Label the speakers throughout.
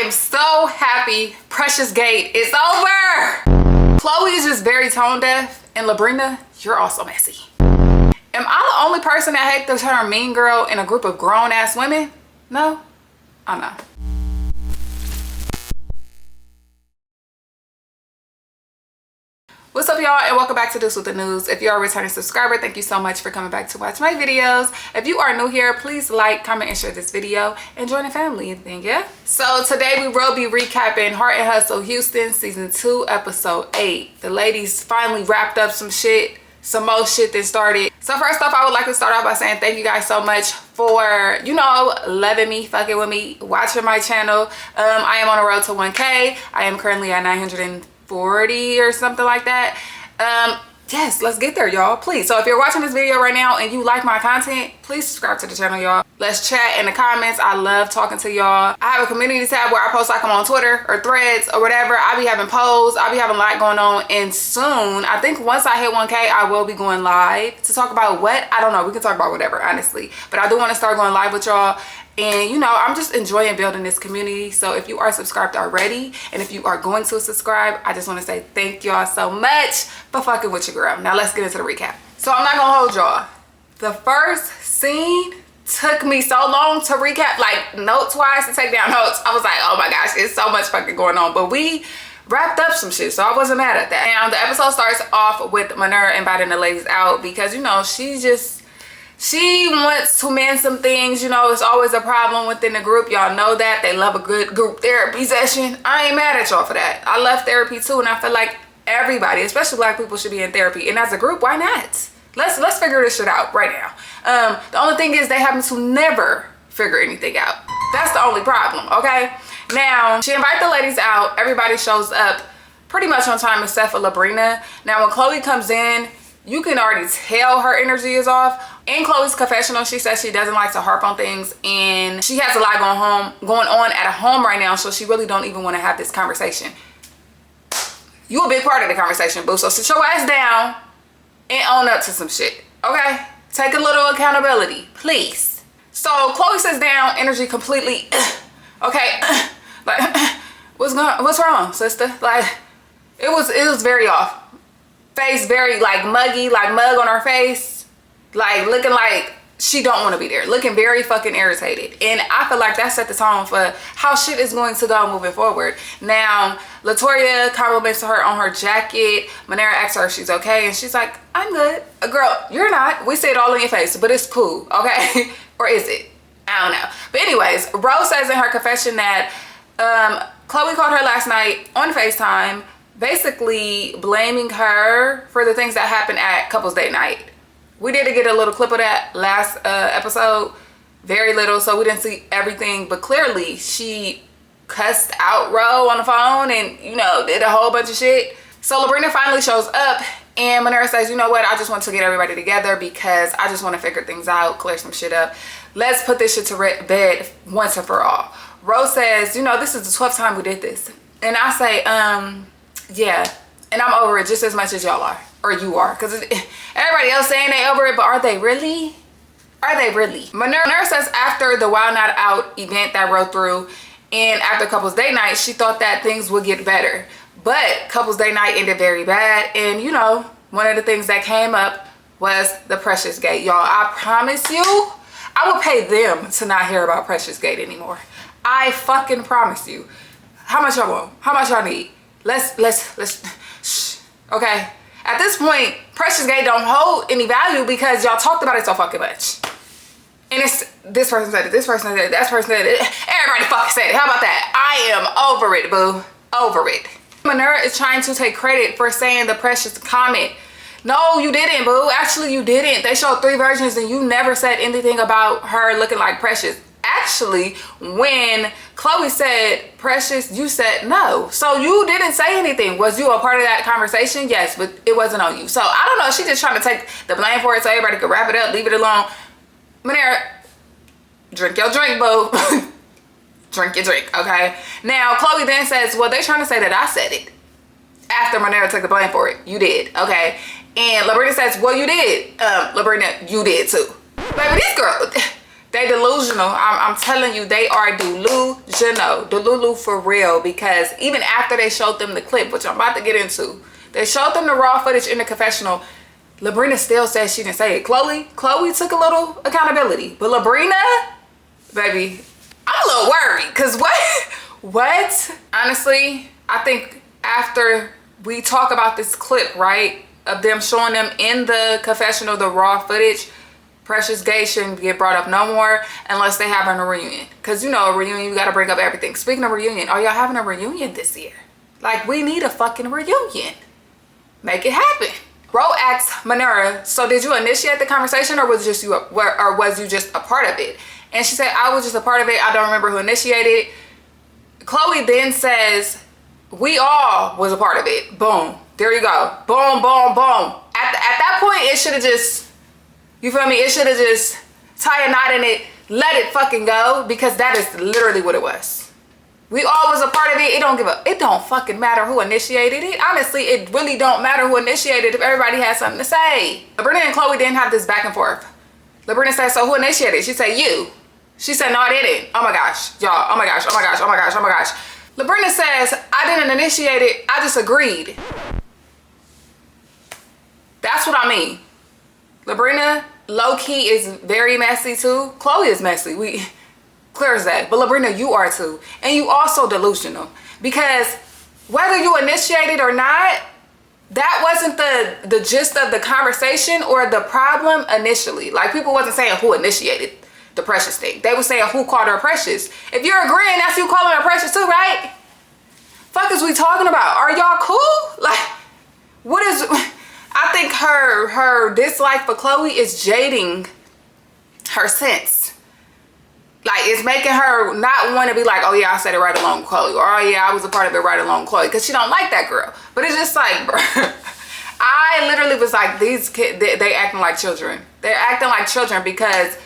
Speaker 1: am so happy Precious Gate is over. Chloe is just very tone deaf, and LeBrina, you're also messy. Am I the only person that hates the term mean girl in a group of grown-ass women? No? I know. What's up, y'all, and welcome back to This With The News. If you're a returning subscriber, thank you so much for coming back to watch my videos. If you are new here, please like, comment, and share this video and join the family. Thank you. So today we will be recapping Heartnhustle Houston season 2 episode 8. The ladies finally wrapped up some shit, some more shit that started. So first off, I would like to start off by saying thank you guys so much for, you know, loving me, fucking with me, watching my channel. I am on the road to 1K. I am currently at 940 or something like that. Yes, let's get there, y'all, please. So if you're watching this video right now and you like my content, please subscribe to the channel, y'all. Let's chat in the comments. I love talking to y'all. I have a community tab where I post like I'm on Twitter or Threads or whatever. I be having polls, I be having a lot going on, and soon, I think once I hit 1K, I will be going live to talk about what, I don't know, we can talk about whatever, honestly, but I do want to start going live with y'all. And you know, I'm just enjoying building this community. So if you are subscribed already, and if you are going to subscribe, I just want to say thank y'all so much for fucking with your girl. Now let's get into the recap. So I'm not gonna hold y'all. The first scene took me so long to recap, like notes-wise, to take down notes. I was like, oh my gosh, it's so much fucking going on. But we wrapped up some shit, so I wasn't mad at that. Now the episode starts off with Manera inviting the ladies out because, you know, she wants to mend some things. You know, it's always a problem within the group. Y'all know that. They love a good group therapy session. I ain't mad at y'all for that. I love therapy too, and I feel like everybody, especially black people, should be in therapy. And as a group, why not? Let's figure this shit out right now. The only thing is they happen to never figure anything out. That's the only problem, okay? Now, she invites the ladies out. Everybody shows up pretty much on time except for LeBrina. Now, when Chloe comes in, you can already tell her energy is off. In Chloe's confessional, she says she doesn't like to harp on things, and she has a lot going on at home right now, so she really don't even want to have this conversation. You a big part of the conversation, boo, so sit your ass down and own up to some shit, okay? Take a little accountability, please. So Chloe sits down, energy completely, okay, like, what's wrong, sister? Like, it was very off. Face very like muggy, like mug on her face, like looking like she don't want to be there, looking very fucking irritated. And I feel like that set the tone for how shit is going to go moving forward. Now Latoya compliments her on her jacket. Manera asks her if she's okay, and she's like, I'm good. Girl, you're not. We say it all in your face, but it's cool, okay? Or is it? I don't know. But anyways, Rose says in her confession that Chloe called her last night on FaceTime, basically blaming her for the things that happened at couples date night. We did get a little clip of that last episode, very little, so we didn't see everything, but clearly she cussed out Ro on the phone and, you know, did a whole bunch of shit. So LeBrina finally shows up, and Manera says, you know what, I just want to get everybody together because I just want to figure things out, clear some shit up. Let's put this shit to bed once and for all. Rose says, you know, this is the 12th time we did this. And I say, yeah, and I'm over it just as much as y'all are, or you are, because everybody else saying they over it, but are they really? Are they really? Manera says after the Wild Not Out event that Ro through, and after couples date night, she thought that things would get better, but couples date night ended very bad. And you know, one of the things that came up was the Precious Gate. Y'all, I promise you, I would pay them to not hear about Precious Gate anymore. I fucking promise you. How much y'all want? How much y'all need? Let's shh, okay? At this point, Precious Gate don't hold any value because y'all talked about it so fucking much. And it's this person said it, this person said it, that person said it, everybody fucking said it. How about that? I am over it, boo. Over it. Manera is trying to take credit for saying the Precious comment. No, you didn't, boo. Actually, you didn't. They showed 3 versions and you never said anything about her looking like Precious. Actually, when Chloe said Precious, you said no. So you didn't say anything. Was you a part of that conversation? Yes, but it wasn't on you. So I don't know. She's just trying to take the blame for it so everybody could wrap it up, leave it alone. Manera, drink your drink, boo. Drink your drink, okay? Now, Chloe then says, well, they're trying to say that I said it. After Manera took the blame for it. You did, okay? And LeBrina says, well, you did. LeBrina, you did too. Baby, this girl, They delusional. I'm telling you, they are delusional. Delulu for real. Because even after they showed them the clip, which I'm about to get into, they showed them the raw footage in the confessional. LeBrina still says she didn't say it. Chloe took a little accountability. But LeBrina, baby, I'm a little worried. Because what? Honestly, I think after we talk about this clip, right, of them showing them in the confessional, the raw footage, Precious Gay shouldn't get brought up no more unless they have a reunion. Because, you know, a reunion, you got to bring up everything. Speaking of reunion, are y'all having a reunion this year? Like, we need a fucking reunion. Make it happen. Ro asked Manura, so did you initiate the conversation or was just you, or was you just a part of it? And she said, I was just a part of it. I don't remember who initiated it. Chloe then says, we all was a part of it. Boom. There you go. Boom, boom, boom. At that point, it should have just, you feel me? It should have just tie a knot in it, let it fucking go, because that is literally what it was. We all was a part of it. It don't fucking matter who initiated it. Honestly, it really don't matter who initiated it if everybody has something to say. LeBrina and Chloe didn't have this back and forth. LeBrina said, so who initiated it? She said, you. She said, no, I didn't. Oh my gosh, y'all. Oh my gosh, oh my gosh, oh my gosh, oh my gosh. LeBrina says, I didn't initiate it. I just agreed. That's what I mean. LeBrina, low-key, is very messy too. Chloe is messy. Clear as that. But LeBrina, you are too. And you also delusional. Because whether you initiated or not, that wasn't the gist of the conversation or the problem initially. Like, people wasn't saying who initiated the Precious thing. They were saying who called her Precious. If you're agreeing, that's you calling her Precious too, right? Fuck is we talking about? Are y'all cool? Like, what is... I think her dislike for Chloe is jading her sense. Like, it's making her not want to be like, oh yeah, I said it right along with Chloe, or oh yeah, I was a part of it right along with Chloe, because she don't like that girl. But it's just like, bro, I literally was like, these kids, they acting like children. They're acting like children because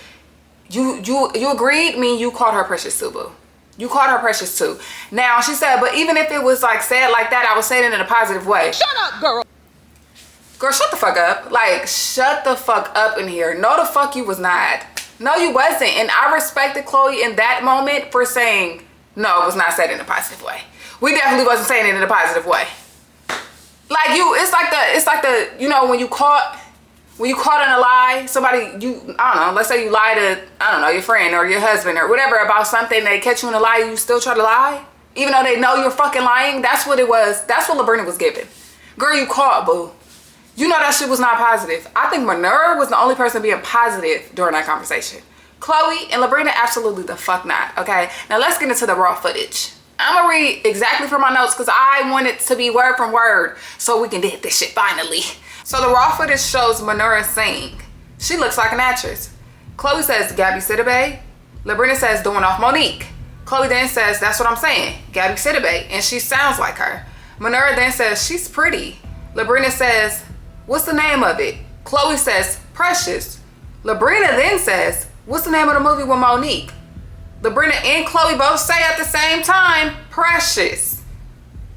Speaker 1: you agreed, mean you called her Precious too, boo. You called her Precious too. Now, she said, but even if it was like said like that, I was saying it in a positive way. Shut up, girl. Girl, shut the fuck up. Like, shut the fuck up in here. No, the fuck you was not. No, you wasn't. And I respected Chloe in that moment for saying, no, it was not said in a positive way. We definitely wasn't saying it in a positive way. Like, it's like the, you know, when you caught in a lie, somebody, I don't know, let's say you lie to, I don't know, your friend or your husband or whatever about something, they catch you in a lie, you still try to lie? Even though they know you're fucking lying? That's what it was. That's what LeBrina was giving. Girl, you caught, boo. You know that shit was not positive. I think Manura was the only person being positive during that conversation. Chloe and LeBrina, absolutely the fuck not, okay? Now let's get into the raw footage. I'm gonna read exactly from my notes because I want it to be word from word so we can hit this shit finally. So the raw footage shows Manura sing. She looks like an actress. Chloe says, Gabby Sidibe. LeBrina says, doing off Monique. Chloe then says, that's what I'm saying, Gabby Sidibe, and she sounds like her. Manura then says, she's pretty. LeBrina says, what's the name of it? Chloe says, Precious. LeBrina then says, what's the name of the movie with Monique? LeBrina and Chloe both say at the same time, Precious.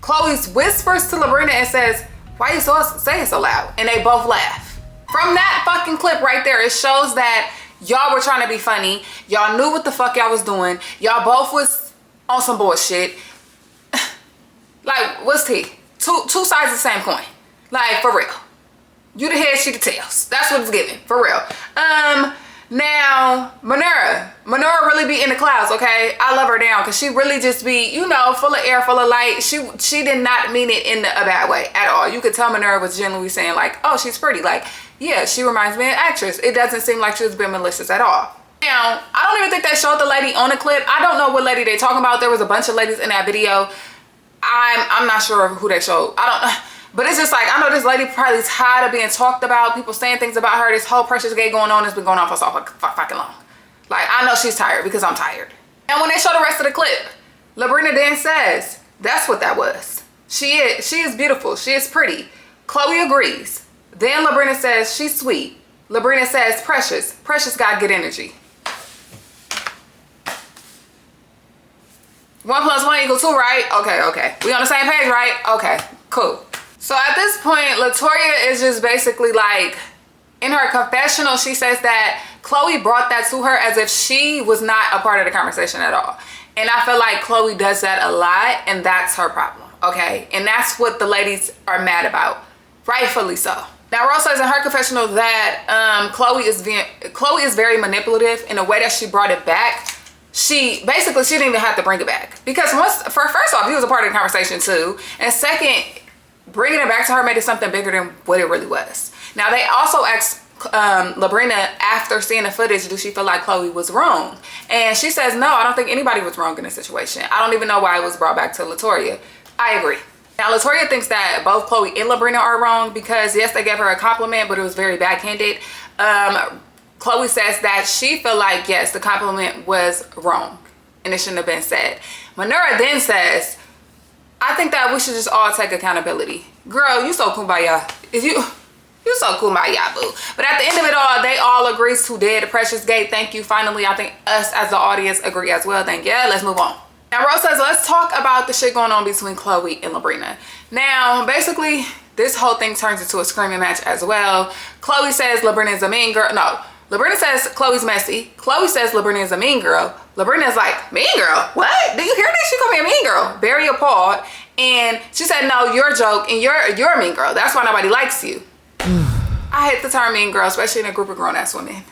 Speaker 1: Chloe whispers to LeBrina and says, why you saying so loud? And they both laugh. From that fucking clip right there, it shows that y'all were trying to be funny. Y'all knew what the fuck y'all was doing. Y'all both was on some bullshit. Like, what's tea? Two sides of the same coin. Like, for real. You the head, she the tails. That's what it's giving, for real. Now, Manura really be in the clouds, okay? I love her down because she really just be, you know, full of air, full of light. She did not mean it in a bad way at all. You could tell Manura was genuinely saying like, oh, she's pretty. Like, yeah, she reminds me of an actress. It doesn't seem like she was being malicious at all. Now, I don't even think they showed the lady on the clip. I don't know what lady they talking about. There was a bunch of ladies in that video. I'm not sure who they showed. I don't know. But it's just like, I know this lady probably tired of being talked about, people saying things about her. This whole Precious Gay going on has been going on for so fucking long. Like, I know she's tired because I'm tired. And when they show the rest of the clip, LeBrina then says, that's what that was. She is beautiful. She is pretty. Chloe agrees. Then LeBrina says, she's sweet. LeBrina says, Precious. Precious got good energy. 1 + 1 = 2, right? Okay. We on the same page, right? Okay, cool. So at this point, Latoya is just basically like, In her confessional, she says that Chloe brought that to her as if she was not a part of the conversation at all. And I feel like Chloe does that a lot, and that's her problem, okay? And that's what the ladies are mad about, rightfully so. Now, Rose says in her confessional that Chloe is very manipulative in the way that she brought it back. She didn't even have to bring it back, because first off, he was a part of the conversation too, and second, bringing it back to her made it something bigger than what it really was. Now, they also asked LeBrina after seeing the footage, do she feel like Chloe was wrong? And she says, no, I don't think anybody was wrong in this situation. I don't even know why it was brought back to LaToya. I agree. Now, LaToya thinks that both Chloe and LeBrina are wrong because, yes, they gave her a compliment, but it was very backhanded. Chloe says that she feel like, yes, the compliment was wrong and it shouldn't have been said. Manura then says, I think that we should just all take accountability. Girl, you so kumbaya. You so kumbaya, boo. But at the end of it all, they all agree to dead Precious Gate. Thank you. Finally, I think us as the audience agree as well. Thank you. Let's move on. Now, Rose says, let's talk about the shit going on between Chloe and LeBrina. Now, basically, this whole thing turns into a screaming match as well. Chloe says LeBrina is a mean girl. No, LeBrina says Chloe's messy. Chloe says LeBrina is a mean girl. LeBrina is like, mean girl? What? Do you hear this? She called me a mean girl. Very appalled. And she said, no, you're a joke and you're a mean girl. That's why nobody likes you. I hate the term mean girl, especially in a group of grown-ass women.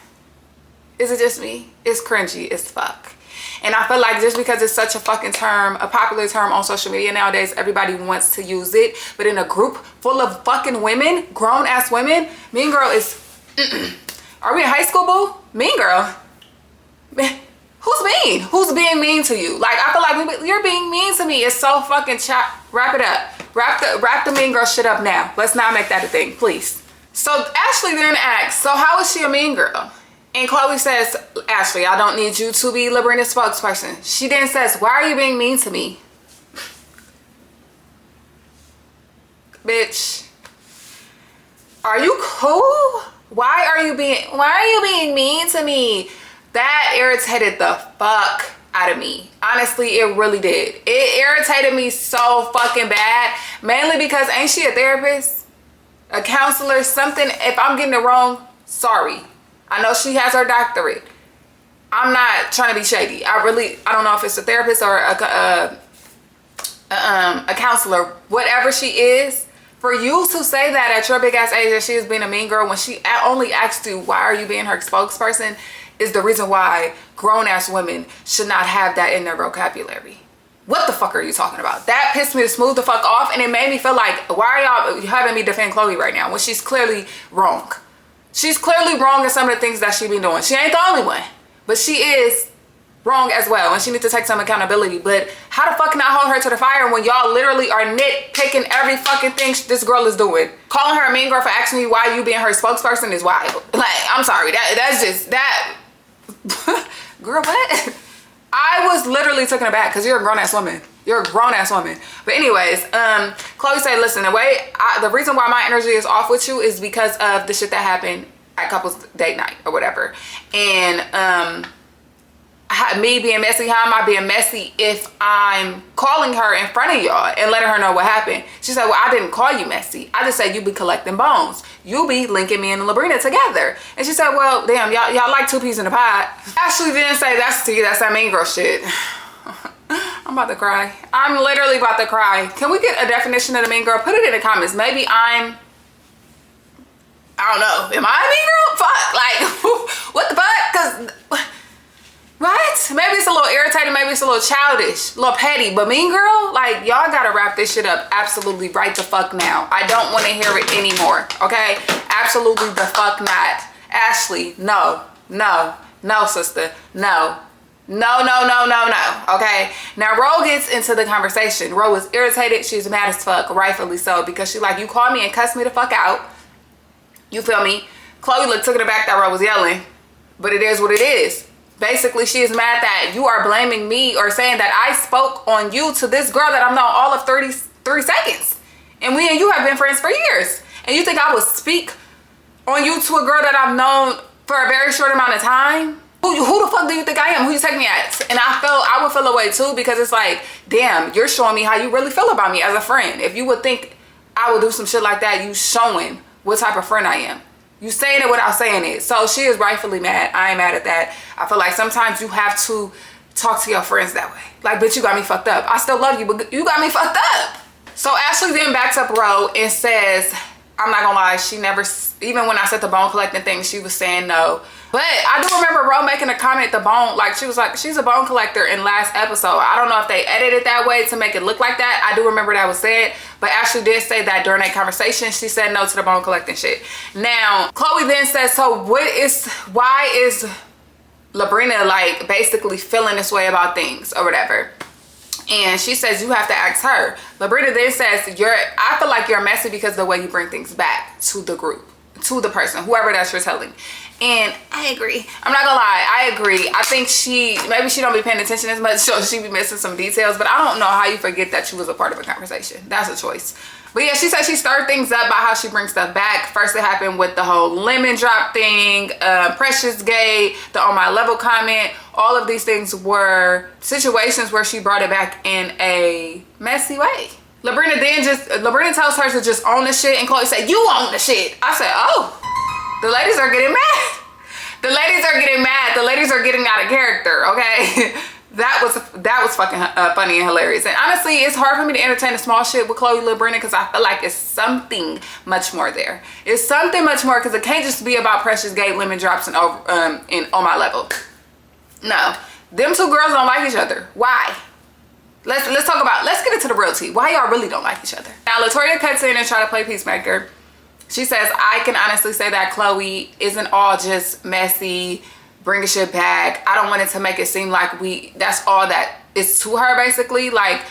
Speaker 1: Is it just me? It's cringy as fuck. And I feel like just because it's such a fucking term, a popular term on social media nowadays, everybody wants to use it. But in a group full of fucking women, grown-ass women, mean girl is... Are we in high school, boo? Mean girl? Who's mean? Who's being mean to you? Like, I feel like you're being mean to me. It's so fucking wrap it up. Wrap the mean girl shit up now. Let's not make that a thing, please. So Ashley then asks, so how is she a mean girl? And Chloe says, Ashley, I don't need you to be LeBrina's spokesperson. She then says, why are you being mean to me? Bitch, are you cool? Why are you being mean to me? That irritated the fuck out of me. Honestly, it really did. It irritated me so fucking bad. Mainly because ain't she a therapist? A counselor? Something? If I'm getting it wrong, sorry. I know she has her doctorate. I'm not trying to be shady. I don't know if it's a therapist or a counselor. Whatever she is, for you to say that at your big ass age that she is being a mean girl when she only asked you, why are you being her spokesperson, is the reason why grown-ass women should not have that in their vocabulary. What the fuck are you talking about? That pissed me smooth the fuck off, and it made me feel like, why are y'all having me defend Chloe right now when she's clearly wrong? She's clearly wrong in some of the things that she be doing. She ain't the only one, but she is wrong as well, and she needs to take some accountability. But how the fuck can I hold her to the fire when y'all literally are nitpicking every fucking thing this girl is doing? Calling her a mean girl for asking me why you being her spokesperson is wild. Like, I'm sorry, that's just that. Girl, what? I was literally taken aback because you're a grown-ass woman. You're a grown-ass woman. But anyways, Chloe said, listen, the reason why my energy is off with you is because of the shit that happened at couples date night or whatever. And me being messy, how am I being messy if I'm calling her in front of y'all and letting her know what happened? She said, well, I didn't call you messy. I just said you be collecting bones. You be linking me and LeBrina together. And she said, well, damn, y'all like two peas in a pod. Ashley didn't say that's that mean girl shit. I'm about to cry. I'm literally about to cry. Can we get a definition of the mean girl? Put it in the comments. Maybe I don't know. Am I a mean girl? Fuck. Like, what the fuck? Because... What? Maybe it's a little irritating, maybe it's a little childish, a little petty, but mean girl? Like, y'all gotta wrap this shit up absolutely right the fuck now. I don't want to hear it anymore, okay? Absolutely the fuck not. Ashley, no, sister, no. No, okay? Now, Ro gets into the conversation. Ro is irritated, she's mad as fuck, rightfully so, because she like, you called me and cussed me the fuck out. You feel me? Chloe took it back that Ro was yelling, but it is what it is. Basically, she is mad that you are blaming me or saying that I spoke on you to this girl that I've known all of 33 seconds. And me and you have been friends for years. And you think I would speak on you to a girl that I've known for a very short amount of time? Who the fuck do you think I am? Who you take me at? And I would feel away too, because it's like, damn, you're showing me how you really feel about me as a friend. If you would think I would do some shit like that, you showing what type of friend I am. You saying it without saying it. So she is rightfully mad. I ain't mad at that. I feel like sometimes you have to talk to your friends that way. Like, bitch, you got me fucked up. I still love you, but you got me fucked up. So Ashley then backs up Ro and says, I'm not gonna lie, she never, even when I said the bone collecting thing, she was saying no. But I do remember Ro making a comment, the bone, like she was like, she's a bone collector in last episode. I don't know if they edited it that way to make it look like that. I do remember that was said, but Ashley did say that during that conversation, she said no to the bone collecting shit. Now, Chloe then says, so why is LeBrina like basically feeling this way about things or whatever? And she says, you have to ask her. LeBrina then says, I feel like you're messy because of the way you bring things back to the group, to the person, whoever that's you're telling. And I agree. I'm not gonna lie, I agree. I think maybe she don't be paying attention as much, so she be missing some details, but I don't know how you forget that you was a part of a conversation. That's a choice. But yeah, she said she stirred things up by how she brings stuff back. First it happened with the whole lemon drop thing, Precious Gay, the on my level comment. All of these things were situations where she brought it back in a messy way. LeBrina tells her to just own the shit, and Chloe said, you own the shit. I said, oh, the ladies are getting mad. The ladies are getting mad. The ladies are getting out of character, okay? That was fucking funny and hilarious. And honestly, it's hard for me to entertain the small shit with Chloe LeBrina because I feel like it's something much more there. It's something much more because it can't just be about Precious Gay, lemon drops, and on my level. No, them two girls don't like each other. Why? Let's get into the real tea. Why y'all really don't like each other? Now, Latoya cuts in and try to play peacemaker. She says, I can honestly say that Chloe isn't all just messy, bringing shit back. I don't want it to make it seem like that's all that is to her, basically. Like,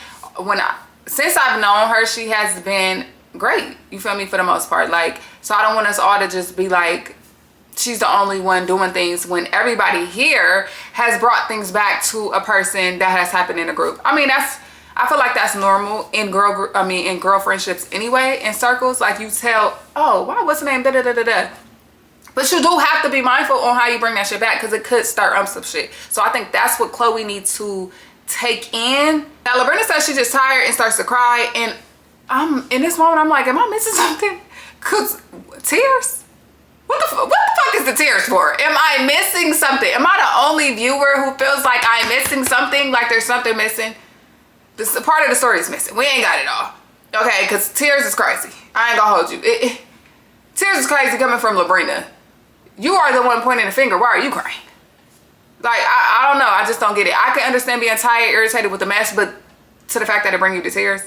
Speaker 1: since I've known her, she has been great. You feel me? For the most part. Like, so I don't want us all to just be like, she's the only one doing things when everybody here has brought things back to a person that has happened in a group. I mean, I feel like that's normal in girl friendships anyway, in circles. Like, you tell, oh, wow, what's the name? Da da da da da. But you do have to be mindful on how you bring that shit back because it could stir up some shit. So I think that's what Chloe needs to take in. Now, LeBrina says she's just tired and starts to cry. And in this moment, I'm like, am I missing something? Cause tears? What the fuck is the tears for? Am I missing something? Am I the only viewer who feels like I'm missing something? Like there's something missing? This part of the story is missing. We ain't got it all. Okay, because tears is crazy. I ain't gonna hold you. Tears is crazy coming from LeBrina. You are the one pointing the finger. Why are you crying? Like, I don't know. I just don't get it. I can understand being tired, irritated with the mess, but to the fact that it bring you to tears,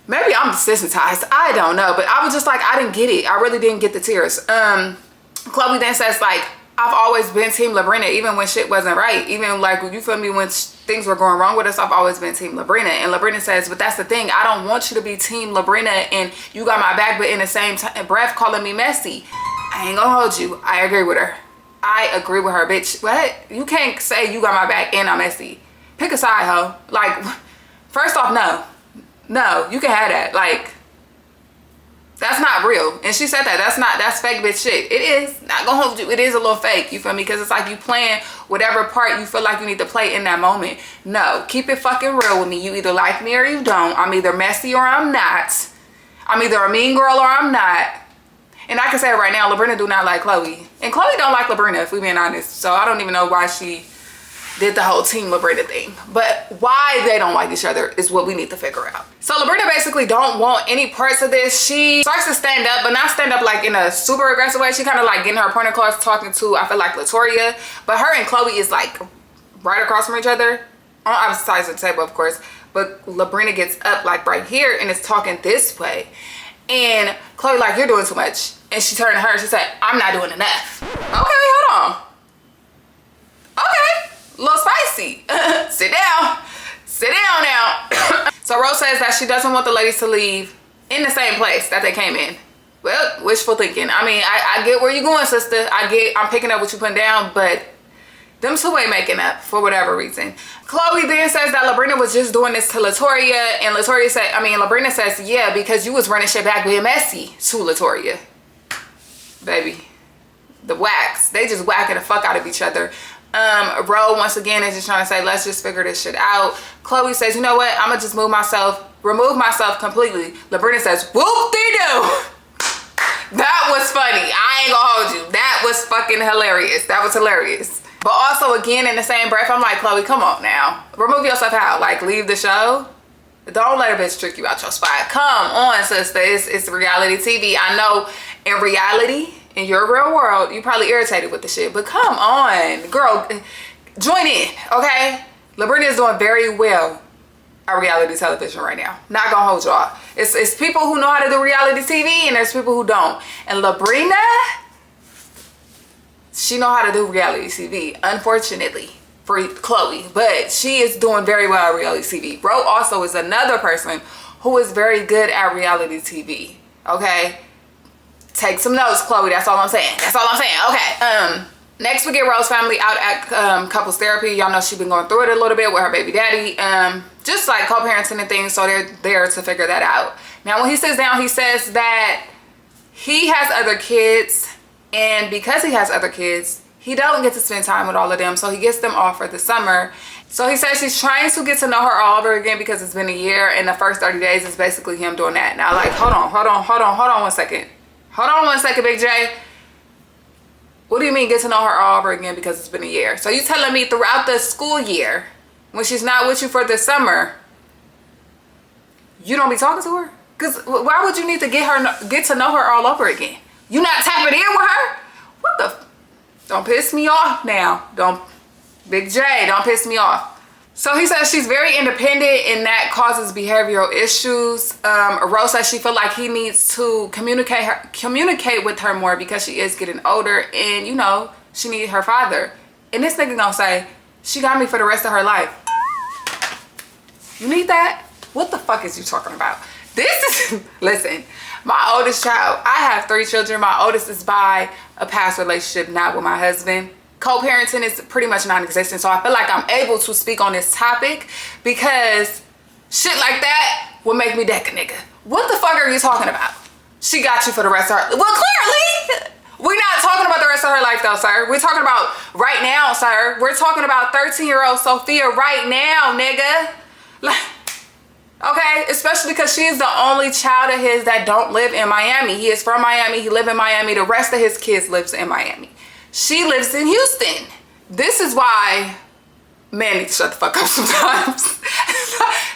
Speaker 1: maybe I'm desensitized. I don't know. But I was just like, I didn't get it. I really didn't get the tears. Chloe then says, like, I've always been Team LeBrina, even when shit wasn't right. Even, like, you feel me, when things were going wrong with us, I've always been Team LeBrina. And LeBrina says, but that's the thing. I don't want you to be Team LeBrina and you got my back, but in the same breath calling me messy. I ain't gonna hold you. I agree with her. I agree with her, bitch. What? You can't say you got my back and I'm messy. Pick a side, ho. Like, first off, no. No, you can have that. Like, that's not real. And she said that's fake bitch shit. It is. Not gonna hold you. It is a little fake. You feel me? Because it's like you playing whatever part you feel like you need to play in that moment. No, keep it fucking real with me. You either like me or you don't. I'm either messy or I'm not. I'm either a mean girl or I'm not. And I can say it right now, LeBrina do not like Chloe. And Chloe don't like LeBrina, if we're being honest. So I don't even know why she did the whole Team LeBrina thing. But why they don't like each other is what we need to figure out. So LeBrina basically don't want any parts of this. She starts to stand up, but not stand up like in a super aggressive way. She kind of like getting her point across, talking to, I feel like, Latoya. But her and Chloe is like right across from each other. On opposite sides of the table, of course. But LeBrina gets up like right here and is talking this way. And Chloe like, you're doing too much. And she turned to her and she said, I'm not doing enough. Okay, hold on. Okay, a little spicy. Sit down. Sit down now. So Rose says that she doesn't want the ladies to leave in the same place that they came in. Well, wishful thinking. I mean, I get where you're going, sister. I'm picking up what you put down, but them two ain't making up for whatever reason. Chloe then says that LeBrina was just doing this to Latoya, and LeBrina says, yeah, because you was running shit back being messy to Latoya. Baby, the whacks. They just whacking the fuck out of each other. Ro, once again, is just trying to say, let's just figure this shit out. Chloe says, you know what? I'm gonna just remove myself completely. LeBrina says, whoop-de-doo. That was funny. I ain't gonna hold you. That was fucking hilarious. That was hilarious. But also, again, in the same breath, I'm like, Chloe, come on now. Remove yourself out. Like, leave the show. Don't let a bitch trick you out your spot. Come on, sister. It's reality TV. I know in reality, in your real world, you probably irritated with the shit. But come on, girl. Join in, okay? LeBrina is doing very well at reality television right now. Not gonna hold y'all. It's people who know how to do reality TV and there's people who don't. And LeBrina, she know how to do reality TV, unfortunately for Chloe, but she is doing very well at reality TV. Ro also is another person who is very good at reality TV, okay? Take some notes, Chloe, that's all I'm saying. That's all I'm saying, okay. Next we get Ro's family out at couples therapy. Y'all know she's been going through it a little bit with her baby daddy. Just like co-parenting and things, so they're there to figure that out. Now when he sits down, he says that he has other kids, and because he has other kids, he don't get to spend time with all of them, so he gets them off for the summer. So he says he's trying to get to know her all over again because it's been a year, and the first 30 days is basically him doing that. Now, like, hold on 1 second. Hold on 1 second, Big J. What do you mean get to know her all over again because it's been a year? So you telling me throughout the school year, when she's not with you for the summer, you don't be talking to her? Because why would you need to get to know her all over again? You not tapping in with her? What the? Don't piss me off now. Big J, don't piss me off. So he says she's very independent and that causes behavioral issues. Rose says she feel like he needs to communicate with her more because she is getting older and, you know, she needs her father. And this nigga gonna say, she got me for the rest of her life. You need that? What the fuck is you talking about? This is, listen, my oldest child, I have 3 children. My oldest is by a past relationship, not with my husband. Co-parenting is pretty much non-existent, so I feel like I'm able to speak on this topic because shit like that will make me deck a nigga. What the fuck are you talking about? She got you for the rest of her life. Well, clearly, we're not talking about the rest of her life though, sir. We're talking about right now, sir. We're talking about 13-year-old Sophia right now, nigga. Like, okay, especially because she is the only child of his that don't live in Miami. He is from Miami, he live in Miami. The rest of his kids lives in Miami. She lives in Houston. This is why men need to shut the fuck up sometimes.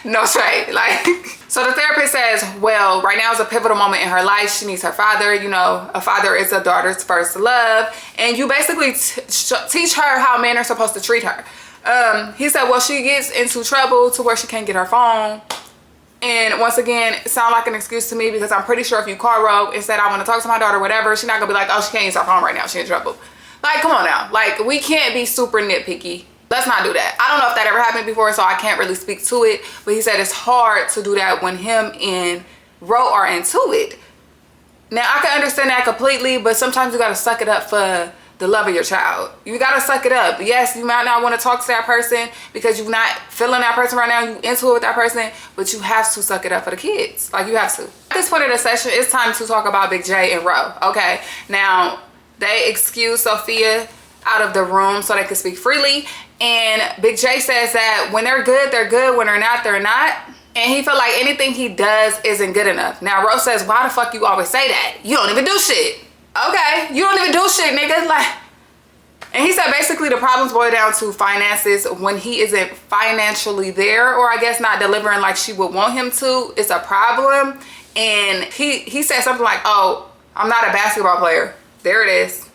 Speaker 1: No shade, like. So the therapist says, well, right now is a pivotal moment in her life. She needs her father. You know, a father is a daughter's first love. And you basically teach her how men are supposed to treat her. He said, well, she gets into trouble to where she can't get her phone. And once again, it sounds like an excuse to me because I'm pretty sure if you call Ro and said, I want to talk to my daughter, whatever, she's not gonna be like, oh, she can't use her phone right now, she's in trouble. Like, come on now. Like, we can't be super nitpicky. Let's not do that. I don't know if that ever happened before, so I can't really speak to it. But he said it's hard to do that when him and Ro are into it. Now, I can understand that completely, but sometimes you gotta suck it up for the love of your child. You gotta suck it up. Yes, you might not want to talk to that person because you're not feeling that person right now, you into it with that person, but you have to suck it up for the kids. Like, you have to. At this point in the session, it's time to talk about Big J and Ro. Okay, now they excuse Sophia out of the room so they can speak freely, and Big J says that when they're good, when they're not, they're not. And he felt like anything he does isn't good enough. Now Ro says, why the fuck you always say that? You don't even do shit. Okay, you don't even do shit, nigga. Like, and he said basically the problems boil down to finances. When he isn't financially there, or I guess not delivering like she would want him to, it's a problem. And he said something like, oh, I'm not a basketball player. There it is.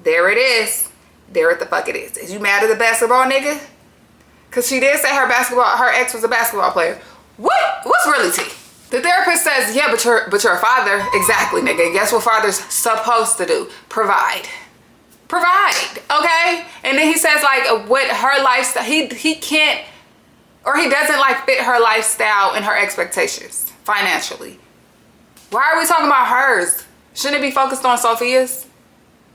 Speaker 1: There it is. There it the fuck it is. Is you mad at the basketball nigga? Cause she did say her ex was a basketball player. What's really tea? The therapist says, yeah, but you're a father. Exactly, nigga. And guess what father's supposed to do? Provide. Provide, okay? And then he says, like, what her lifestyle, he can't, or he doesn't, like, fit her lifestyle and her expectations financially. Why are we talking about hers? Shouldn't it be focused on Sophia's?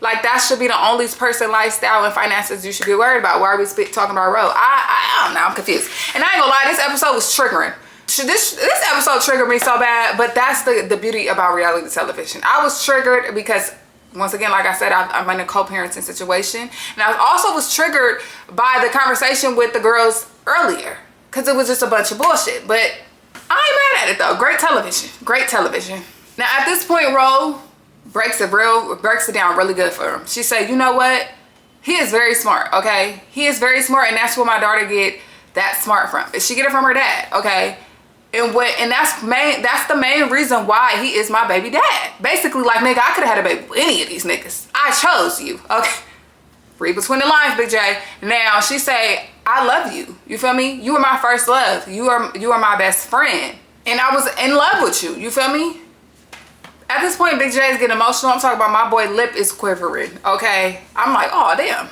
Speaker 1: Like, that should be the only person lifestyle and finances you should be worried about. Why are we talking about Ro? I don't know, I'm confused. And I ain't gonna lie, this episode was triggering. This episode triggered me so bad, but that's the beauty about reality television. I was triggered because, once again, like I said, I'm in a co-parenting situation. And I also was triggered by the conversation with the girls earlier because it was just a bunch of bullshit. But I ain't mad at it though. Great television. Great television. Now at this point, Ro breaks it down really good for him. She said, you know what? He is very smart, okay? He is very smart, and that's where my daughter get that smart from. She get it from her dad, okay? And that's the main reason why he is my baby dad. Basically, like, nigga, I could have had a baby with any of these niggas. I chose you, okay? Read between the lines, Big J. Now, she say, I love you. You feel me? You are my first love. You are my best friend. And I was in love with you. You feel me? At this point, Big J is getting emotional. I'm talking about my boy lip is quivering, okay? I'm like, oh, damn.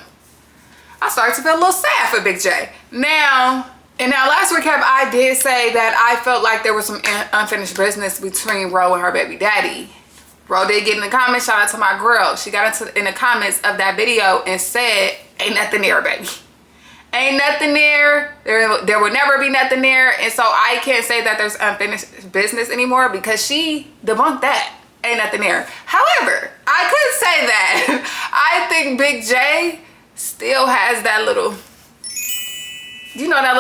Speaker 1: I started to feel a little sad for Big J. Now, in our last recap, I did say that I felt like there was some unfinished business between Ro and her baby daddy. Ro did get in the comments. Shout out to my girl. She got in the comments of that video and said, ain't nothing there, baby. Ain't nothing there. There will never be nothing there. And so I can't say that there's unfinished business anymore because she debunked that. Ain't nothing there. However, I could say that I think Big J still has that little, you know, that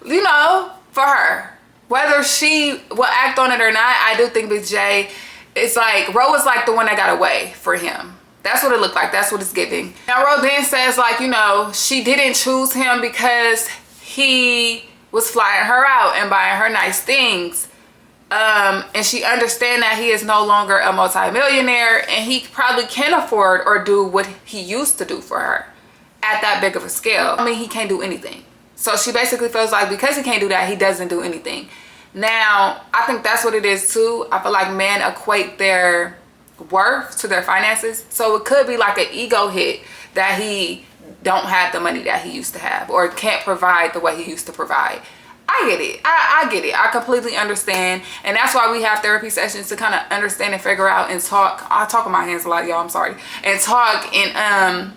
Speaker 1: little, you know, for her. Whether she will act on it or not, I do think Big J, it's like, Ro was like the one that got away for him. That's what it looked like. That's what it's giving. Now, Ro then says, like, you know, she didn't choose him because he was flying her out and buying her nice things. And she understands that he is no longer a multimillionaire and he probably can afford or do what he used to do for her at that big of a scale. I mean, he can't do anything. So she basically feels like because he can't do that, he doesn't do anything. Now, I think that's what it is too. I feel like men equate their worth to their finances. So it could be like an ego hit that he don't have the money that he used to have or can't provide the way he used to provide. I get it. I get it. I completely understand. And that's why we have therapy sessions to kind of understand and figure out and talk. I talk with my hands a lot, y'all. I'm sorry. And talk and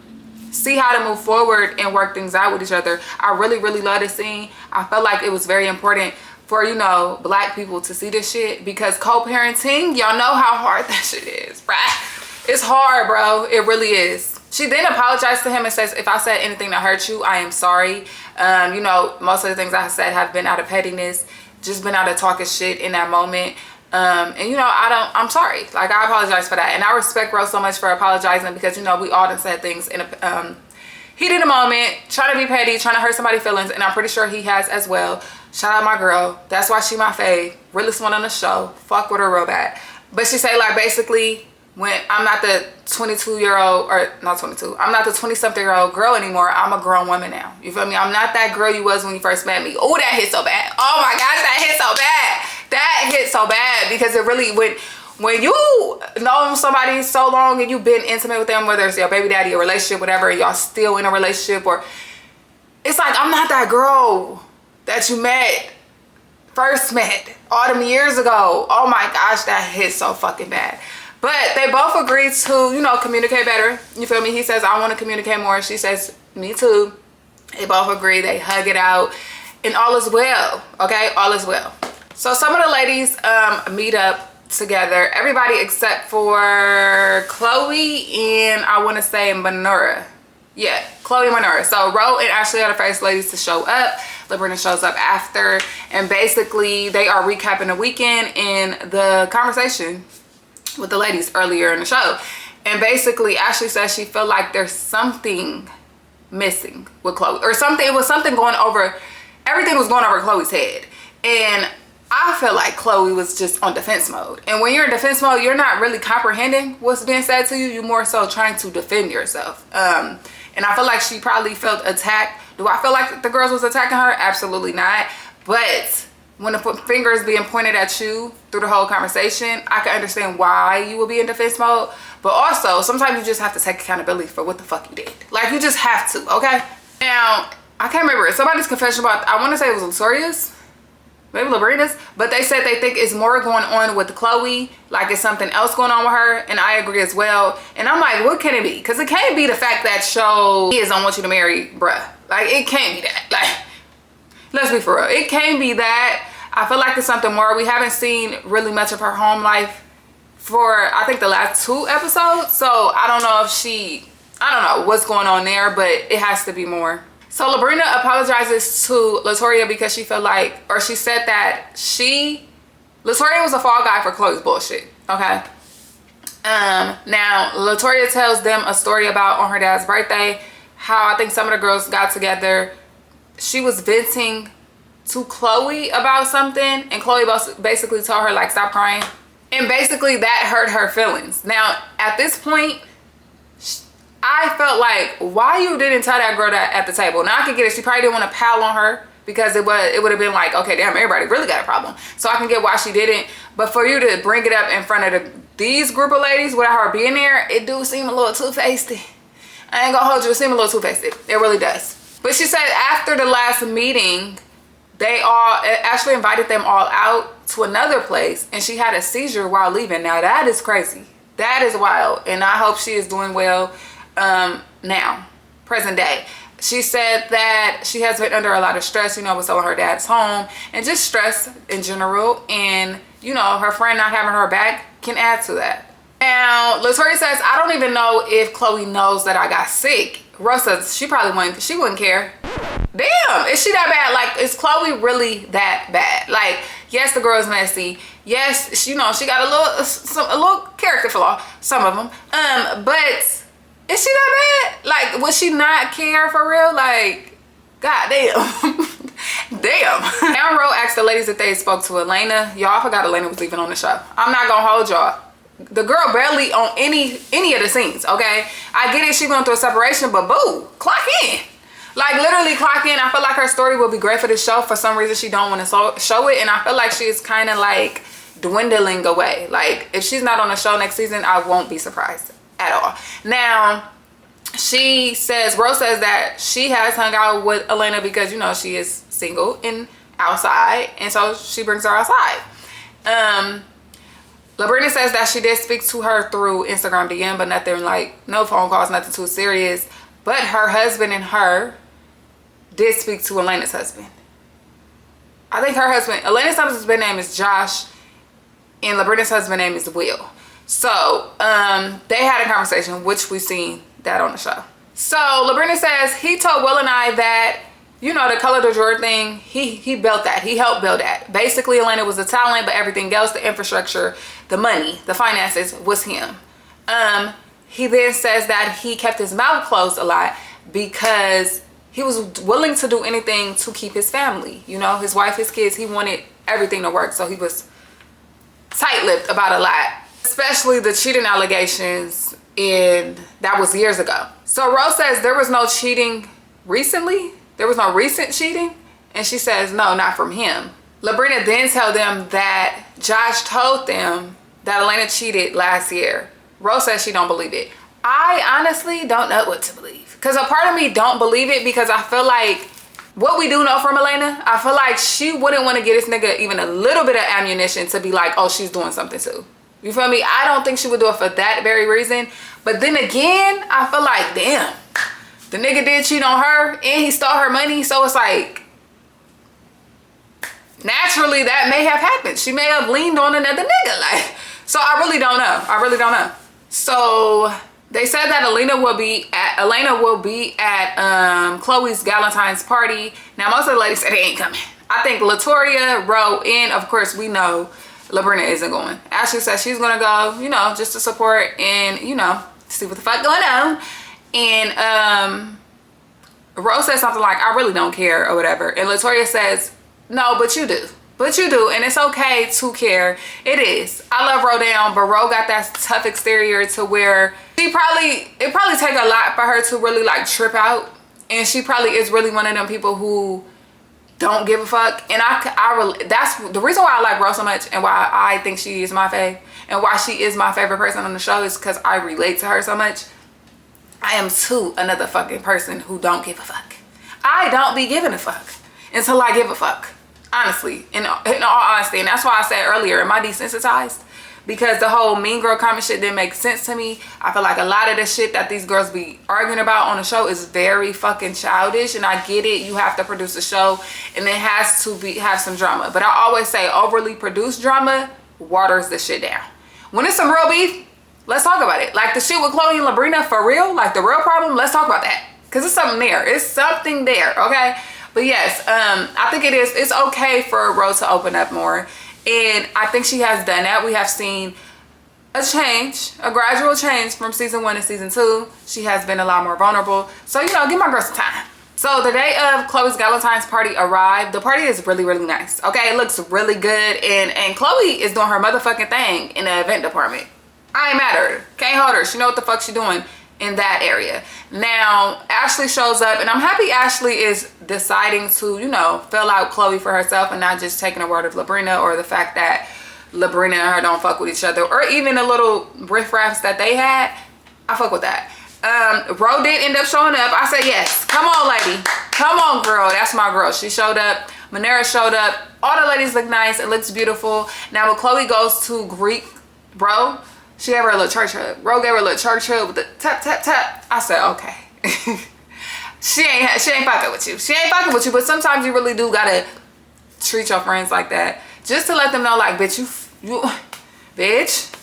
Speaker 1: see how to move forward and work things out with each other. I really, really love this scene. I felt like it was very important for, you know, black people to see this shit because co-parenting, y'all know how hard that shit is, right? It's hard, bro. It really is. She then apologized to him and says, if I said anything that hurt you, I am sorry. You know, most of the things I said have been out of pettiness, just been out of talking shit in that moment. And you know, I'm sorry. Like, I apologize for that. And I respect Ro so much for apologizing because, you know, we all done said things in a heat in a moment, trying to be petty, trying to hurt somebody's feelings. And I'm pretty sure he has as well. Shout out my girl. That's why she my fave. Realest one on the show. Fuck with her real bad. But she say, like, basically, when I'm not the 22-year-old, or not 22, I'm not the 20-something-year-old girl anymore. I'm a grown woman now. You feel me? I'm not that girl you was when you first met me. Oh, that hit so bad. Oh my gosh, that hit so bad. That hit so bad because it really, when you know somebody so long and you've been intimate with them, whether it's your baby daddy, a relationship, whatever, and y'all still in a relationship, or it's like, I'm not that girl that you first met all them years ago. Oh my gosh, that hit so fucking bad. But they both agreed to, you know, communicate better. You feel me? He says, I want to communicate more. She says, me too. They both agree. They hug it out. And all is well. Okay? All is well. So some of the ladies meet up together. Everybody except for Chloe and I want to say Manura. Yeah, Chloe and Manura. So Ro and Ashley are the first ladies to show up. LeBrina shows up after. And basically, they are recapping the weekend and the conversation with the ladies earlier in the show. And basically Ashley says she felt like there's something missing with Chloe or something. It was something going over, everything was going over Chloe's head. And I feel like Chloe was just on defense mode. And when you're in defense mode, you're not really comprehending what's being said to you. You're more so trying to defend yourself. And I feel like she probably felt attacked. Do I feel like the girls was attacking her? Absolutely not. But when the finger is being pointed at you through the whole conversation, I can understand why you will be in defense mode. But also, sometimes you just have to take accountability for what the fuck you did. Like, you just have to, okay? Now, I can't remember. Somebody's confession about, I want to say it was Lutoria's, maybe LeBrina's, but they said they think it's more going on with Chloe, like it's something else going on with her, and I agree as well. And I'm like, what can it be? Because it can't be the fact that show is I want you to marry, bruh. Like, it can't be that. Like, let's be for real. It can't be that. I feel like it's something more. We haven't seen really much of her home life for, I think, the last 2 episodes. So I don't know if I don't know what's going on there, but it has to be more. So LeBrina apologizes to Latoria because she felt like, or she said that Latoria was a fall guy for Chloe's bullshit, okay? Now Latoya tells them a story about on her dad's birthday how I think some of the girls got together. She was venting to Chloe about something, and Chloe basically told her like stop crying, and basically that hurt her feelings. Now at this point I felt like, why you didn't tell that girl that at the table? Now I can get it, she probably didn't want to pile on her, because it would have been like, okay, damn, everybody really got a problem. So I can get why she didn't, but for you to bring it up in front of these group of ladies without her being there, it do seem a little two-faced. I ain't gonna hold you, it seem a little two-faced. It really does. But she said after the last meeting, they all actually invited them all out to another place, and she had a seizure while leaving. Now that is crazy. That is wild, and I hope she is doing well now, present day. She said that she has been under a lot of stress, you know, with selling her dad's home and just stress in general. And, you know, her friend not having her back can add to that. Now, Latoya says, I don't even know if Chloe knows that I got sick. Rose says she wouldn't care. Damn, is she that bad? Like, is Chloe really that bad? Like, yes, the girl is messy. Yes, she, you know, she got a little character flaw, some of them. But is she that bad? Like, would she not care for real? Like, god damn. Damn. Now Ro asked the ladies if they spoke to Elena. Y'all, I forgot Elena was even on the show. I'm not gonna hold y'all. The girl barely on any of the scenes, okay? I get it, she going through a separation, but boo, clock in. Like, literally clock in. I feel like her story will be great for the show. For some reason, she don't want to show it, and I feel like she's kind of like dwindling away. Like, if she's not on the show next season, I won't be surprised at all. Now, Rose says that she has hung out with Elena because, you know, she is single and outside, and so she brings her outside. LeBrina says that she did speak to her through Instagram DM, but nothing like, no phone calls, nothing too serious. But her husband and her did speak to Elena's husband. I think her husband, Elena's husband's name is Josh, and LeBrina's husband's name is Will. So they had a conversation, which we've seen that on the show. So LeBrina says he told Will and I that, you know, the color de jour thing, he built that. He helped build that. Basically, Elena was the talent, but everything else, the infrastructure, the money, the finances, was him. He then says that he kept his mouth closed a lot because he was willing to do anything to keep his family. You know, his wife, his kids, he wanted everything to work. So he was tight-lipped about a lot, especially the cheating allegations, and that was years ago. So Rose says there was no cheating recently. There was no recent cheating. And she says, no, not from him. LeBrina then tell them that Josh told them that Elena cheated last year. Rose says she don't believe it. I honestly don't know what to believe. Because a part of me don't believe it, because I feel like what we do know from Elena, I feel like she wouldn't want to give this nigga even a little bit of ammunition to be like, oh, she's doing something too. You feel me? I don't think she would do it for that very reason. But then again, I feel like, damn, the nigga did cheat on her and he stole her money. So it's like, naturally that may have happened. She may have leaned on another nigga. Like, so I really don't know. I really don't know. So they said that Elena will be at Chloe's Valentine's party. Now most of the ladies said they ain't coming. I think Latoya, Ro, and of course we know LeBrina isn't going. Ashley says she's gonna go, you know, just to support and, you know, see what the fuck going on. And Rose says something like, I really don't care or whatever. And Latoya says, no, but you do. But you do, and it's okay to care. It is. I love Ro down, but Ro got that tough exterior to where it probably take a lot for her to really like trip out. And she probably is really one of them people who don't give a fuck. And that's the reason why I like Ro so much, and why I think she is my fave, and why she is my favorite person on the show, is because I relate to her so much. I am too another fucking person who don't give a fuck. I don't be giving a fuck until I give a fuck. Honestly, in all honesty. And that's why I said earlier, am I desensitized? Because the whole mean girl comment shit didn't make sense to me. I feel like a lot of the shit that these girls be arguing about on the show is very fucking childish. And I get it, you have to produce a show and it has to have some drama. But I always say overly produced drama waters the shit down. When it's some real beef, let's talk about it. Like the shit with Chloe and LeBrina, for real, like the real problem, let's talk about that. Because it's something there. It's something there, okay? But yes, I think it's okay for Rose to open up more. And I think she has done that. We have seen a change, a gradual change from season 1 to season 2. She has been a lot more vulnerable. So, you know, give my girl some time. So the day of Chloe's Valentine's party arrived. The party is really, really nice. Okay, it looks really good. And Chloe is doing her motherfucking thing in the event department. I ain't mad at her. Can't hold her. She know what the fuck she doing in that area. Now, Ashley shows up, and I'm happy Ashley is deciding to, you know, fill out Chloe for herself and not just taking the word of LeBrina or the fact that LeBrina and her don't fuck with each other, or even the little riffraffs that they had. I fuck with that. Ro did end up showing up. I said, yes, come on, lady. Come on, girl. That's my girl. She showed up. Manera showed up. All the ladies look nice. It looks beautiful. Now, when Chloe goes to greet Ro, she gave her a little church hug. Ro gave her a little church hug with the tap, tap, tap. I said, okay. she ain't fucking with you. She ain't fucking with you, but sometimes you really do gotta treat your friends like that. Just to let them know, like, bitch, you, bitch,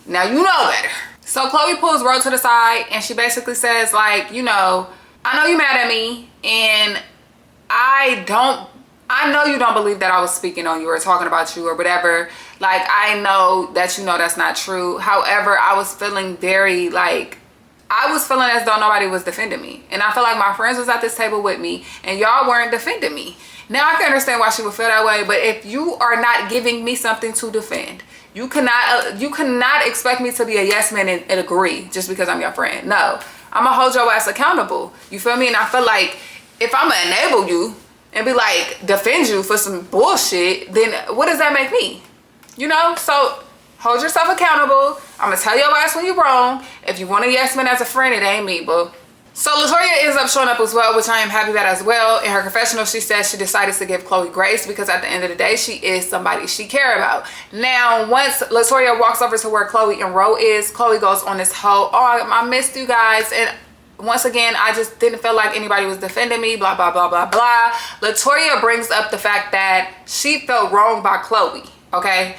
Speaker 1: now you know better. So Chloe pulls Ro to the side and she basically says, like, you know, I know you mad at me, and I know you don't believe that I was speaking on you or talking about you or whatever. Like, I know that you know that's not true. However, I was feeling very, like, I was feeling as though nobody was defending me. And I feel like my friends was at this table with me and y'all weren't defending me. Now, I can understand why she would feel that way, but if you are not giving me something to defend, you cannot expect me to be a yes man and agree just because I'm your friend. No, I'm gonna hold your ass accountable. You feel me? And I feel like if I'm gonna enable you and be like, defend you for some bullshit, then what does that make me? You know? So hold yourself accountable. I'm gonna tell your ass when you're wrong. If you want a yes man as a friend, it ain't me, boo. So Latoya ends up showing up as well, which I am happy about as well. In her confessional, she says she decided to give Chloe grace because at the end of the day, she is somebody she cares about. Now, once Latoya walks over to where Chloe and Ro is, Chloe goes on this whole, oh, I missed you guys. And once again, I just didn't feel like anybody was defending me, blah, blah, blah, blah, blah. Latoya brings up the fact that she felt wronged by Chloe, okay?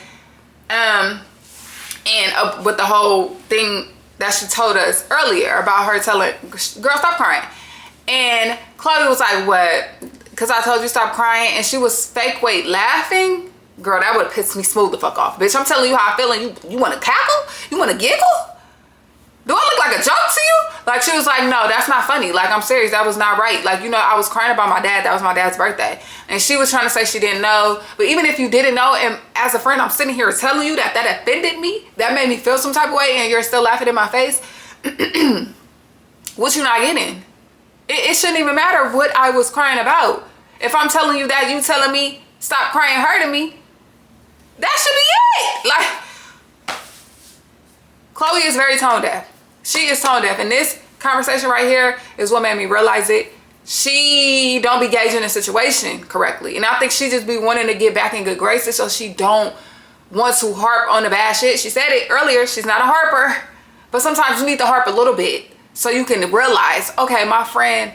Speaker 1: With the whole thing that she told us earlier about her telling, girl, stop crying. And Chloe was like, what? Because I told you stop crying. And she was fake laughing. Girl, that would have pissed me smooth the fuck off. Bitch, I'm telling you how I feel and you want to cackle? You want to giggle? Do I look like a joke to you? Like, she was like, no, that's not funny. Like, I'm serious. That was not right. Like, you know, I was crying about my dad. That was my dad's birthday. And she was trying to say she didn't know. But even if you didn't know, and as a friend, I'm sitting here telling you that that offended me, that made me feel some type of way, and you're still laughing in my face, what you not getting? It shouldn't even matter what I was crying about. If I'm telling you that, you telling me, stop crying, hurting me, that should be it. Like, Chloe is very tone deaf. She is tone deaf, and this conversation right here is what made me realize it. She don't be gauging the situation correctly, and I think she just be wanting to get back in good graces, so she don't want to harp on the bad shit. She said it earlier, she's not a harper, but sometimes you need to harp a little bit so you can realize, okay, my friend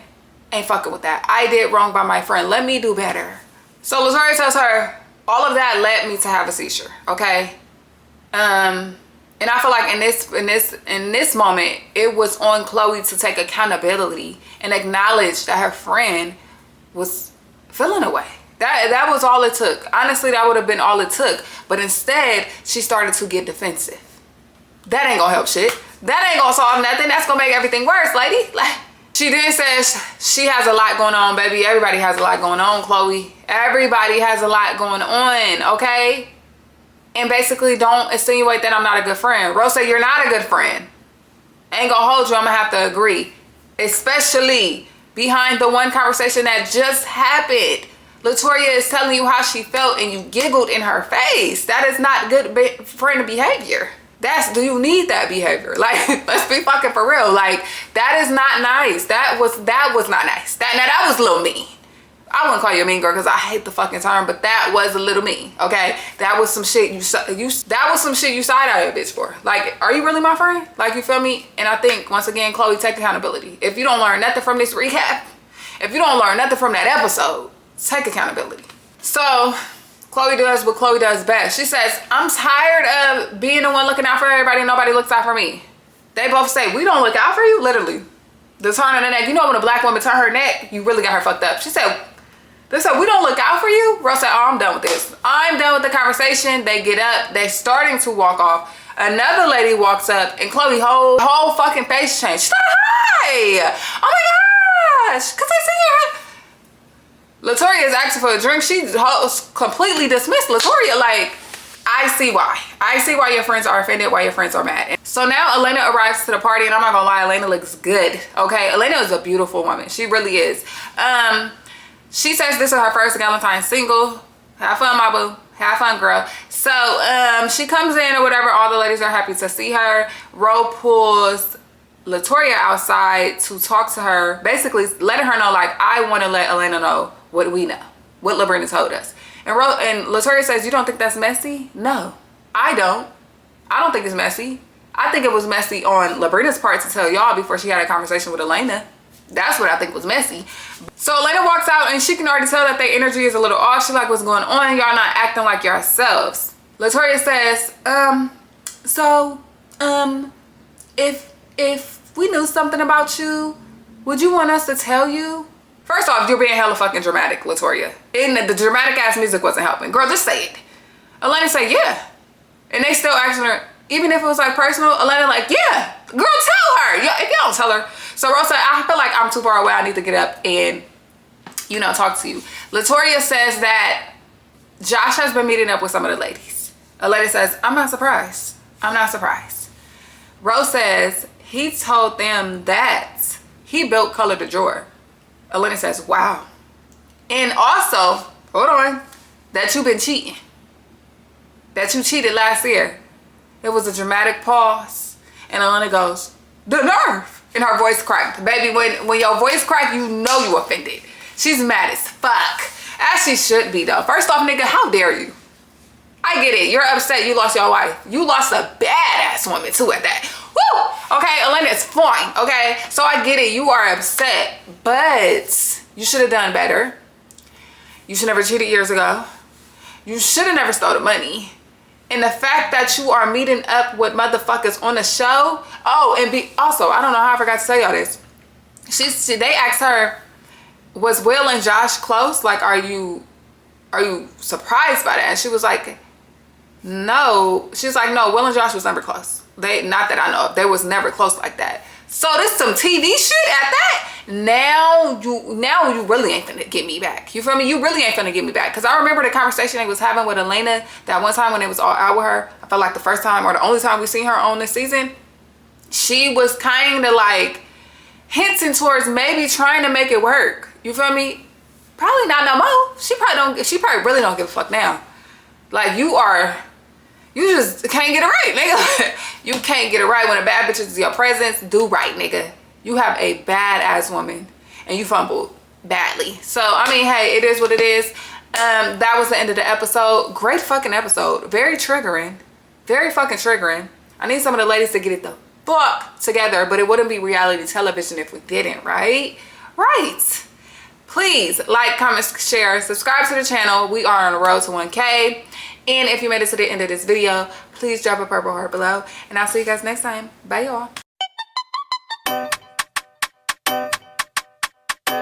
Speaker 1: ain't fucking with that. I did wrong by my friend. Let me do better. So Latoya tells her, all of that led me to have a seizure, okay? And I feel like in this moment, it was on Chloe to take accountability and acknowledge that her friend was feeling away. That was all it took. Honestly, that would have been all it took. But instead, she started to get defensive. That ain't gonna help shit. That ain't gonna solve nothing. That's gonna make everything worse, lady. Like, she then says she has a lot going on, baby. Everybody has a lot going on, Chloe. Everybody has a lot going on, okay? And basically don't insinuate that I'm not a good friend. Rose said, you're not a good friend. Ain't gonna hold you, I'm gonna have to agree. Especially behind the one conversation that just happened. Latoya is telling you how she felt and you giggled in her face. That is not good friend behavior. Do you need that behavior? Like, let's be fucking for real. Like, that is not nice. That was not nice. That was a little mean. I wouldn't call you a mean girl because I hate the fucking term, but that was a little mean, okay? That was some shit you side-eyed a bitch for. Like, are you really my friend? Like, you feel me? And I think, once again, Chloe, take accountability. If you don't learn nothing from this recap, if you don't learn nothing from that episode, take accountability. So, Chloe does what Chloe does best. She says, I'm tired of being the one looking out for everybody and nobody looks out for me. They both say, we don't look out for you? Literally. The turn of the neck. You know when a black woman turn her neck, you really got her fucked up. She said, They said, we don't look out for you? Rose said, oh, I'm done with this. I'm done with the conversation. They get up. They're starting to walk off. Another lady walks up and Chloe whole fucking face changed. She's like, hi. Oh my gosh. Because I see her. Latoria is asking for a drink. She's completely dismissed Latoria. Like, I see why. I see why your friends are offended, why your friends are mad. So now Elena arrives to the party, and I'm not gonna lie, Elena looks good, okay? Elena is a beautiful woman. She really is. She says this is her first Valentine's single. Have fun, my boo. Have fun, girl. So she comes in or whatever. All the ladies are happy to see her. Ro pulls Latoria outside to talk to her, basically letting her know, like, I want to let Elena know what we know, what LeBrina told us. And Latoria says, you don't think that's messy? No, I don't. I don't think it's messy. I think it was messy on LeBrina's part to tell y'all before she had a conversation with Elena. That's what I think was messy. So Elena walks out and she can already tell that their energy is a little off. She's like, what's going on? Y'all not acting like yourselves. Latoria says, if we knew something about you, would you want us to tell you? First off, you're being hella fucking dramatic, Latoria. And the dramatic ass music wasn't helping. Girl, just say it. Elena said, yeah. And they still asking her, even if it was like personal, Elena like, yeah, girl, tell her. Yeah, if you don't tell her. So Rose said, I feel like I'm too far away. I need to get up and, you know, talk to you. Latoria says that Josh has been meeting up with some of the ladies. Elena says, I'm not surprised. I'm not surprised. Rose says he told them that he built Color the Drawer. Elena says, wow. And also, hold on, that you've been cheating. That you cheated last year. It was a dramatic pause. And Elena goes, the nerve. And her voice cracked. Baby, when your voice cracked, you know you offended. She's mad as fuck. As she should be, though. First off, nigga, how dare you? I get it. You're upset you lost your wife. You lost a badass woman, too, at that. Woo! Okay, Elena, it's fine, okay? So I get it. You are upset. But you should have done better. You should never cheated years ago. You should have never stole the money. And the fact that you are meeting up with motherfuckers on the show. Oh, and also, I don't know how I forgot to tell y'all this. They asked her, was Will and Josh close? Like, are you surprised by that? And she was like, no. She was like, no, Will and Josh was never close. Not that I know of. They was never close like that. So this some TV shit at that. Now you really ain't finna get me back. You feel me? You really ain't finna get me back. Because I remember the conversation they was having with Elena that one time when it was all out with her. I felt like the first time or the only time we seen her on this season, she was kind of like hinting towards maybe trying to make it work. You feel me? Probably not no more. She probably really don't give a fuck now. Like, you just can't get it right, nigga. You can't get it right when a bad bitch is your presence. Do right, nigga. You have a badass woman and you fumbled badly. So, I mean, hey, it is what it is. That was the end of the episode. Great fucking episode. Very triggering. Very fucking triggering. I need some of the ladies to get it the fuck together, but it wouldn't be reality television if we didn't, right? Right. Please like, comment, share, subscribe to the channel. We are on the road to 1K. And if you made it to the end of this video, please drop a purple heart below. And I'll see you guys next time. Bye, y'all.